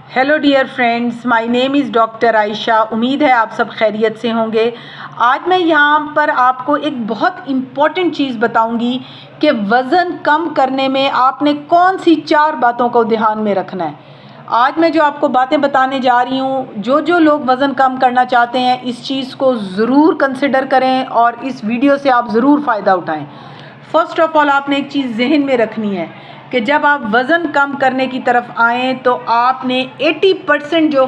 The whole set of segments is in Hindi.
Hello dear friends, my name is doctor Ayesha. उम्मीद है आप सब खैरियत से होंगे। आज मैं यहाँ पर आपको एक बहुत इम्पॉर्टेंट चीज़ बताऊँगी कि वज़न कम करने में आपने कौन सी 4 बातों को ध्यान में रखना है। आज मैं जो आपको बातें बताने जा रही हूँ, जो लोग वज़न कम करना चाहते हैं इस चीज़ को ज़रूर कंसिडर करें और इस वीडियो से आप ज़रूर फ़ायदा उठाएँ। फ़र्स्ट ऑफ़ ऑल आपने एक चीज़ जहन में रखनी है कि जब आप वज़न कम करने की तरफ आएँ तो आपने 80% जो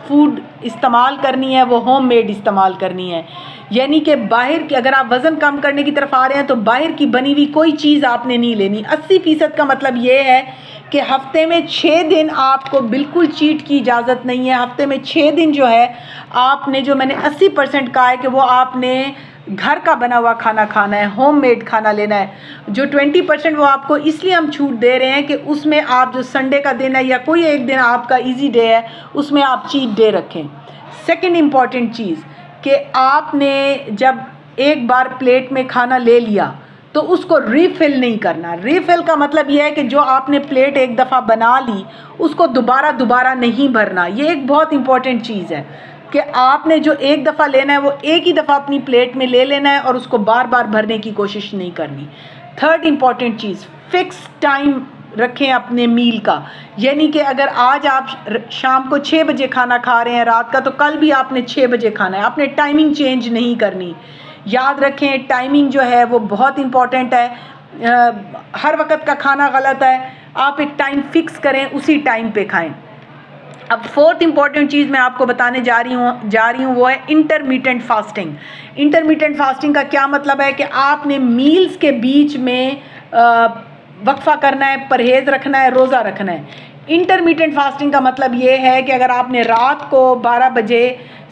फूड इस्तेमाल करनी है वो होममेड इस्तेमाल करनी है। यानी कि बाहर की, अगर आप वज़न कम करने की तरफ आ रहे हैं तो बाहर की बनी हुई कोई चीज़ आपने नहीं लेनी। 80% का मतलब ये है कि हफ्ते में 6 दिन आपको बिल्कुल चीट की इजाज़त नहीं है। हफ्ते में 6 दिन जो है आपने, जो मैंने 80% कहा है कि वो आपने घर का बना हुआ खाना खाना है, होममेड खाना लेना है। जो 20% वो आपको इसलिए हम छूट दे रहे हैं कि उसमें आप जो संडे का दिन है या कोई एक दिन आपका इजी डे है उसमें आप चीट डे रखें। सेकंड इम्पॉर्टेंट चीज़ कि आपने जब एक बार प्लेट में खाना ले लिया तो उसको रीफ़िल नहीं करना। रीफ़िल का मतलब यह है कि जो आपने प्लेट एक दफ़ा बना ली उसको दोबारा नहीं भरना। ये एक बहुत इम्पॉर्टेंट चीज़ है कि आपने जो एक दफ़ा लेना है वो एक ही दफ़ा अपनी प्लेट में ले लेना है और उसको बार बार भरने की कोशिश नहीं करनी। थर्ड इम्पॉर्टेंट चीज़, फ़िक्स टाइम रखें अपने मील का। यानी कि अगर आज आप शाम को 6 बजे खाना खा रहे हैं रात का, तो कल भी आपने 6 बजे खाना है। आपने टाइमिंग चेंज नहीं करनी। याद रखें, टाइमिंग जो है वो बहुत इम्पॉर्टेंट है। हर वक्त का खाना गलत है। आप एक टाइम फ़िक्स करें, उसी टाइम पे खाएं। अब फोर्थ इम्पॉर्टेंट चीज़ मैं आपको बताने जा रही हूँ वो है इंटरमिटेंट फास्टिंग। इंटरमिटेंट फास्टिंग का क्या मतलब है कि आपने मील्स के बीच में वक्फा करना है, परहेज़ रखना है, रोज़ा रखना है। इंटरमिटेंट फास्टिंग का मतलब ये है कि अगर आपने रात को 12 बजे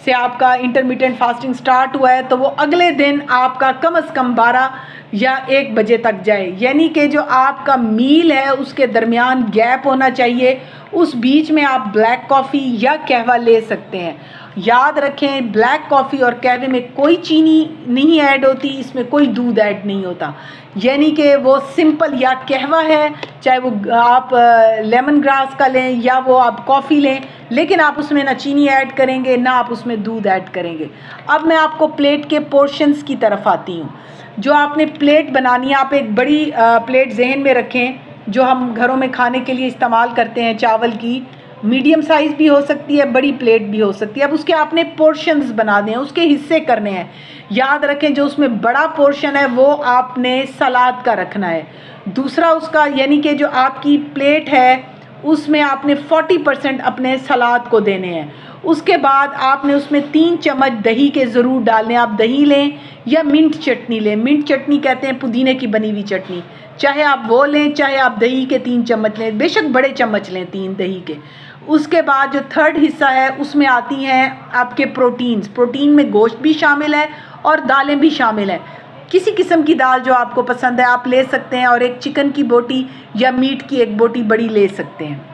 से आपका इंटरमिटेंट फास्टिंग स्टार्ट हुआ है तो वो अगले दिन आपका कम से कम 12 या 1 बजे तक जाए। यानी कि जो आपका मील है उसके दरमियान गैप होना चाहिए। उस बीच में आप ब्लैक कॉफ़ी या कहवा ले सकते हैं। याद रखें, ब्लैक कॉफ़ी और कहवे में कोई चीनी नहीं ऐड होती, इसमें कोई दूध ऐड नहीं होता। यानी कि वो सिंपल या कहवा है, चाहे वो आप लेमन ग्रास का लें या वो आप कॉफ़ी लें, लेकिन आप उसमें ना चीनी ऐड करेंगे ना आप उसमें दूध ऐड करेंगे। अब मैं आपको प्लेट के पोर्शंस की तरफ आती हूँ। जो आपने प्लेट बनानी है, आप एक बड़ी प्लेट जहन में रखें जो हम घरों में खाने के लिए इस्तेमाल करते हैं चावल की। मीडियम साइज़ भी हो सकती है, बड़ी प्लेट भी हो सकती है। अब उसके आपने पोर्शंस बना दें, उसके हिस्से करने हैं। याद रखें, जो उसमें बड़ा पोर्शन है वो आपने सलाद का रखना है। दूसरा उसका, यानी कि जो आपकी प्लेट है उसमें आपने 40% अपने सलाद को देने हैं। उसके बाद आपने उसमें 3 चम्मच दही के ज़रूर डालने। आप दही लें या मिंट चटनी लें। मिंट चटनी कहते हैं पुदीने की बनी हुई चटनी, चाहे आप वो लें चाहे आप दही के 3 चम्मच लें, बेशक बड़े चम्मच लें 3 दही के। उसके बाद जो थर्ड हिस्सा है उसमें आती हैं आपके प्रोटीन्स। प्रोटीन में गोश्त भी शामिल है और दालें भी शामिल हैं। किसी किस्म की दाल जो आपको पसंद है आप ले सकते हैं, और एक चिकन की बोटी या मीट की एक बोटी बड़ी ले सकते हैं।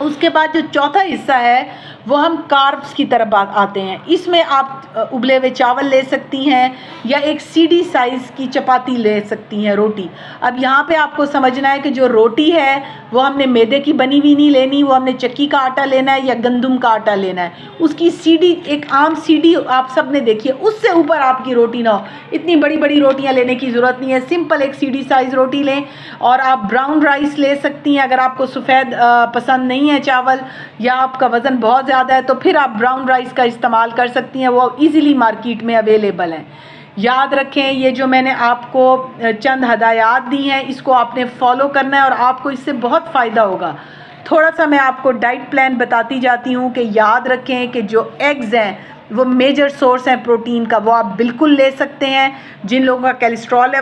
उसके बाद जो चौथा हिस्सा है वो हम कार्ब्स की तरफ आते हैं। इसमें आप उबले हुए चावल ले सकती हैं या एक सीडी साइज़ की चपाती ले सकती हैं, रोटी। अब यहाँ पे आपको समझना है कि जो रोटी है वो हमने मैदे की बनी हुई नहीं लेनी, वो हमने चक्की का आटा लेना है या गंदम का आटा लेना है। उसकी सीडी, एक आम सीडी आप सब ने देखी है, उससे ऊपर आपकी रोटी ना हो। इतनी बड़ी बड़ी रोटियाँ लेने की ज़रूरत नहीं है, सिंपल एक सीडी साइज़ रोटी लें। और आप ब्राउन राइस ले सकती हैं अगर आपको सफ़ेद पसंद नहीं है चावल, या आपका वज़न बहुत ज़्यादा है तो फिर आप ब्राउन राइस का इस्तेमाल कर सकती हैं, वो इजीली मार्केट में अवेलेबल हैं। याद रखें, ये जो मैंने आपको चंद हदायत दी हैं इसको आपने फॉलो करना है और आपको इससे बहुत फ़ायदा होगा। थोड़ा सा मैं आपको डाइट प्लान बताती जाती हूँ कि याद रखें कि जो एग्ज़ हैं वो मेजर सोर्स है प्रोटीन का, वो आप बिल्कुल ले सकते हैं। जिन लोगों का कोलेस्ट्रॉल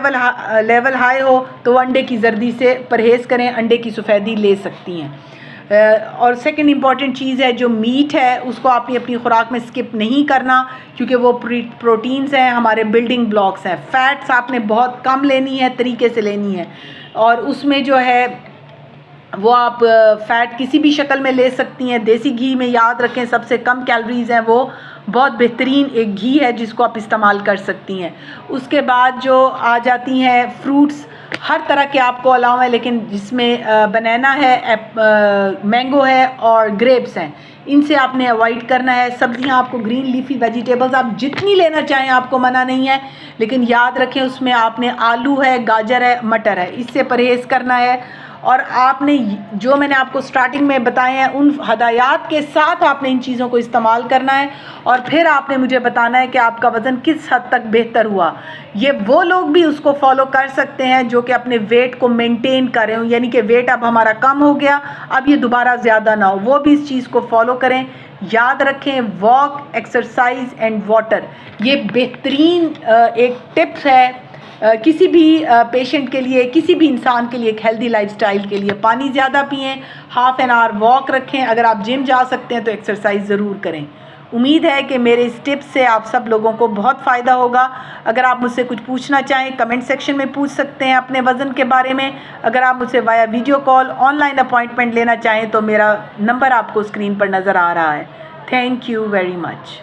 लेवल हाई हो तो वो अंडे की जर्दी से परहेज़ करें, अंडे की सफ़ेदी ले सकती हैं। और सेकंड इम्पॉर्टेंट चीज़ है, जो मीट है उसको आपने अपनी खुराक में स्किप नहीं करना, क्योंकि वो प्रोटीन्स हैं, हमारे बिल्डिंग ब्लॉक्स हैं। फ़ैट्स आपने बहुत कम लेनी है, तरीके से लेनी है। और उसमें जो है वो आप फ़ैट किसी भी शक्ल में ले सकती हैं। देसी घी में याद रखें सबसे कम कैलोरीज़ हैं, वो बहुत बेहतरीन एक घी है जिसको आप इस्तेमाल कर सकती हैं। उसके बाद जो आ जाती हैं फ्रूट्स, हर तरह के आपको अलाउ है, लेकिन जिसमें बनाना है, मैंगो है और ग्रेप्स हैं, इनसे आपने अवॉइड करना है। सब्जियां आपको ग्रीन लीफी वेजिटेबल्स आप जितनी लेना चाहें, आपको मना नहीं है, लेकिन याद रखें उसमें आपने आलू है, गाजर है, मटर है, इससे परहेज़ करना है। और आपने जो मैंने आपको स्टार्टिंग में बताए हैं उन हदायत के साथ आपने इन चीज़ों को इस्तेमाल करना है, और फिर आपने मुझे बताना है कि आपका वज़न किस हद तक बेहतर हुआ। ये वो लोग भी उसको फॉलो कर सकते हैं जो कि अपने वेट को मेंटेन कर रहे हो, यानी कि वेट अब हमारा कम हो गया, अब ये दोबारा ज़्यादा ना हो, वो भी इस चीज़ को फॉलो करें। याद रखें वॉक, एक्सरसाइज एंड वाटर, ये बेहतरीन एक टिप्स है किसी भी पेशेंट के लिए, किसी भी इंसान के लिए, एक हेल्दी लाइफस्टाइल के लिए। पानी ज़्यादा पिएं, हाफ़ एन आवर वॉक रखें, अगर आप जिम जा सकते हैं तो एक्सरसाइज ज़रूर करें। उम्मीद है कि मेरे इस टिप्स से आप सब लोगों को बहुत फ़ायदा होगा। अगर आप मुझसे कुछ पूछना चाहें कमेंट सेक्शन में पूछ सकते हैं अपने वज़न के बारे में। अगर आप मुझसे via video call online appointment लेना चाहें तो मेरा नंबर आपको स्क्रीन पर नज़र आ रहा है। Thank you very much.